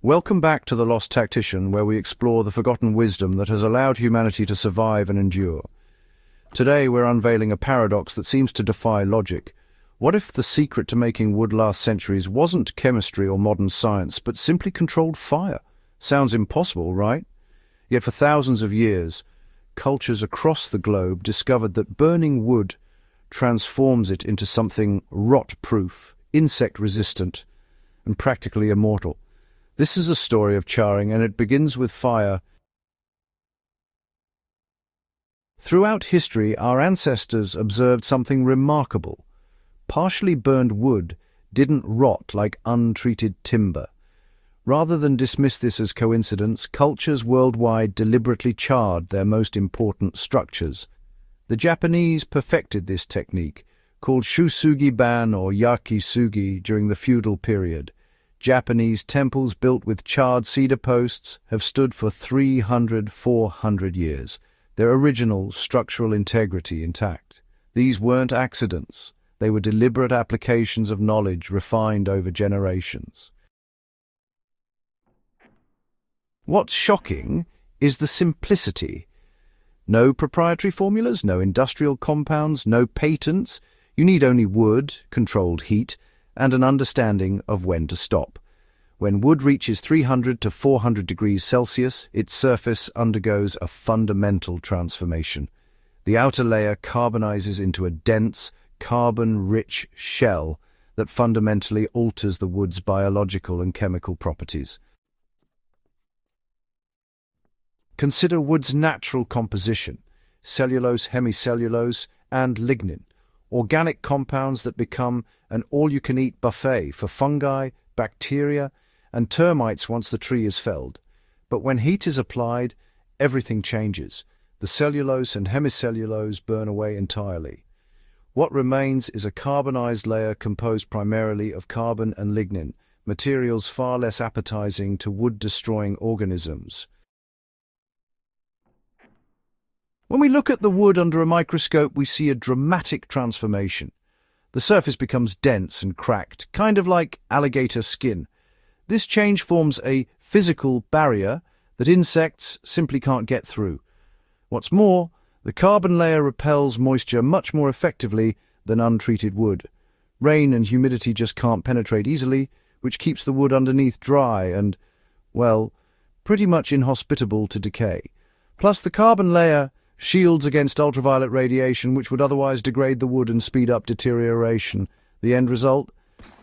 Welcome back to The Lost Tactician, where we explore the forgotten wisdom that has allowed humanity to survive and endure. Today we're unveiling a paradox that seems to defy logic. What if the secret to making wood last centuries wasn't chemistry or modern science, but simply controlled fire? Sounds impossible, right? Yet for thousands of years, cultures across the globe discovered that burning wood transforms it into something rot-proof, insect-resistant, and practically immortal. This is a story of charring, and it begins with fire. Throughout history, our ancestors observed something remarkable. Partially burned wood didn't rot like untreated timber. Rather than dismiss this as coincidence, cultures worldwide deliberately charred their most important structures. The Japanese perfected this technique, called shusugi-ban or yakisugi, during the feudal period. Japanese temples built with charred cedar posts have stood for 300–400 years, their original structural integrity intact. These weren't accidents. They were deliberate applications of knowledge refined over generations. What's shocking is the simplicity. No proprietary formulas, no industrial compounds, no patents. You need only wood, controlled heat, and an understanding of when to stop. When wood reaches 300 to 400 degrees Celsius, its surface undergoes a fundamental transformation. The outer layer carbonizes into a dense, carbon-rich shell that fundamentally alters the wood's biological and chemical properties. Consider wood's natural composition: cellulose, hemicellulose, and lignin. Organic compounds that become an all-you-can-eat buffet for fungi, bacteria, and termites once the tree is felled. But when heat is applied, everything changes. The cellulose and hemicellulose burn away entirely. What remains is a carbonized layer composed primarily of carbon and lignin, materials far less appetizing to wood-destroying organisms. When we look at the wood under a microscope, we see a dramatic transformation. The surface becomes dense and cracked, kind of like alligator skin. This change forms a physical barrier that insects simply can't get through. What's more, the carbon layer repels moisture much more effectively than untreated wood. Rain and humidity just can't penetrate easily, which keeps the wood underneath dry and, well, pretty much inhospitable to decay. Plus, the carbon layer shields against ultraviolet radiation, which would otherwise degrade the wood and speed up deterioration. The end result?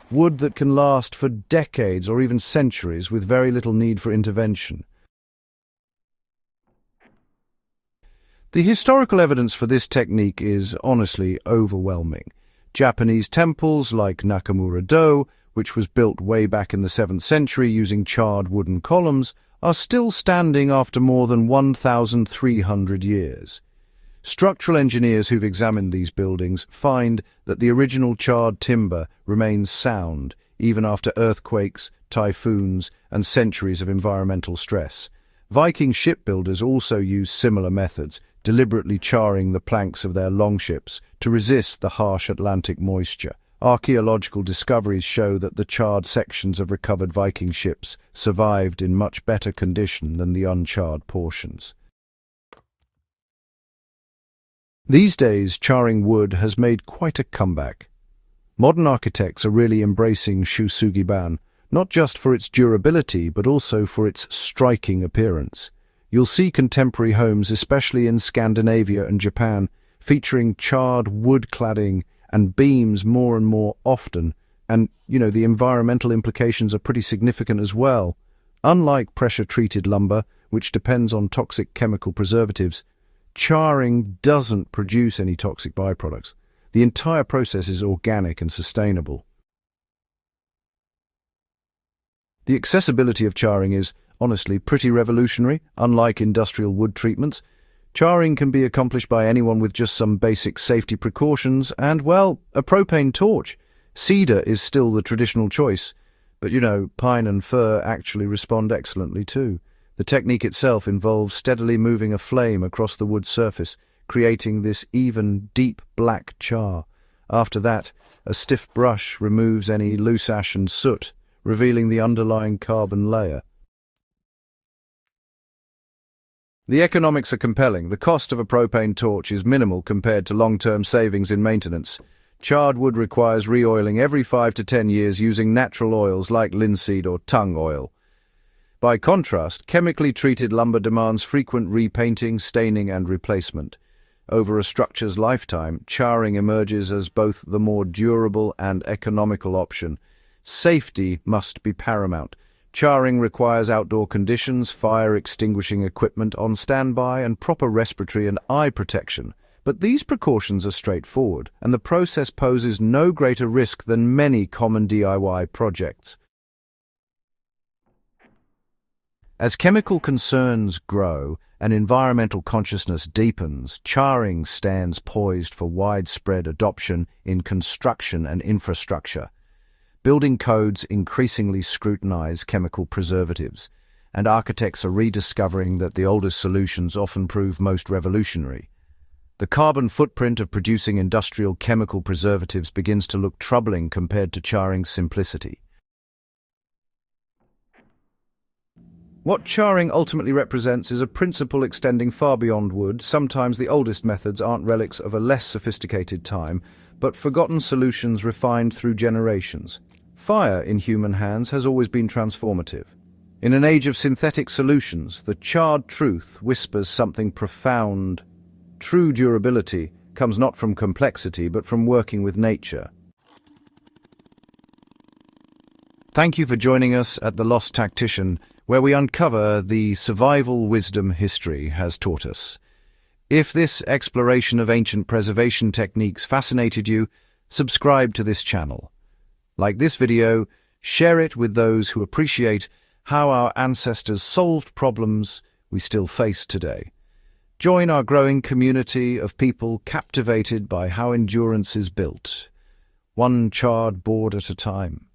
Wood that can last for decades or even centuries with very little need for intervention. The historical evidence for this technique is honestly overwhelming. Japanese temples like Nakamura-do, which was built way back in the 7th century using charred wooden columns, are still standing after more than 1,300 years. Structural engineers who've examined these buildings find that the original charred timber remains sound even after earthquakes, typhoons, and centuries of environmental stress. Viking shipbuilders also used similar methods, deliberately charring the planks of their longships to resist the harsh Atlantic moisture. Archaeological discoveries show that the charred sections of recovered Viking ships survived in much better condition than the uncharred portions. These days, charring wood has made quite a comeback. Modern architects are really embracing shusugi-ban, not just for its durability, but also for its striking appearance. You'll see contemporary homes, especially in Scandinavia and Japan, featuring charred wood cladding and beams more and more often, and, the environmental implications are pretty significant as well. Unlike pressure-treated lumber, which depends on toxic chemical preservatives, charring doesn't produce any toxic byproducts. The entire process is organic and sustainable. The accessibility of charring is, honestly, pretty revolutionary. Unlike industrial wood treatments, charring can be accomplished by anyone with just some basic safety precautions and, well, a propane torch. Cedar is still the traditional choice, but pine and fir actually respond excellently too. The technique itself involves steadily moving a flame across the wood's surface, creating this even, deep black char. After that, a stiff brush removes any loose ash and soot, revealing the underlying carbon layer. The economics are compelling. The cost of a propane torch is minimal compared to long-term savings in maintenance. Charred wood requires re-oiling every 5 to 10 years using natural oils like linseed or tung oil. By contrast, chemically treated lumber demands frequent repainting, staining, and replacement. Over a structure's lifetime, charring emerges as both the more durable and economical option. Safety must be paramount. Charring requires outdoor conditions, fire-extinguishing equipment on standby, and proper respiratory and eye protection. But these precautions are straightforward, and the process poses no greater risk than many common DIY projects. As chemical concerns grow and environmental consciousness deepens, charring stands poised for widespread adoption in construction and infrastructure. Building codes increasingly scrutinize chemical preservatives, and architects are rediscovering that the oldest solutions often prove most revolutionary. The carbon footprint of producing industrial chemical preservatives begins to look troubling compared to charring's simplicity. What charring ultimately represents is a principle extending far beyond wood. Sometimes the oldest methods aren't relics of a less sophisticated time, but forgotten solutions refined through generations. Fire in human hands has always been transformative. In an age of synthetic solutions, the charred truth whispers something profound. True durability comes not from complexity, but from working with nature. Thank you for joining us at The Lost Tactician, where we uncover the survival wisdom history has taught us. If this exploration of ancient preservation techniques fascinated you, subscribe to this channel. Like this video, share it with those who appreciate how our ancestors solved problems we still face today. Join our growing community of people captivated by how endurance is built, one charred board at a time.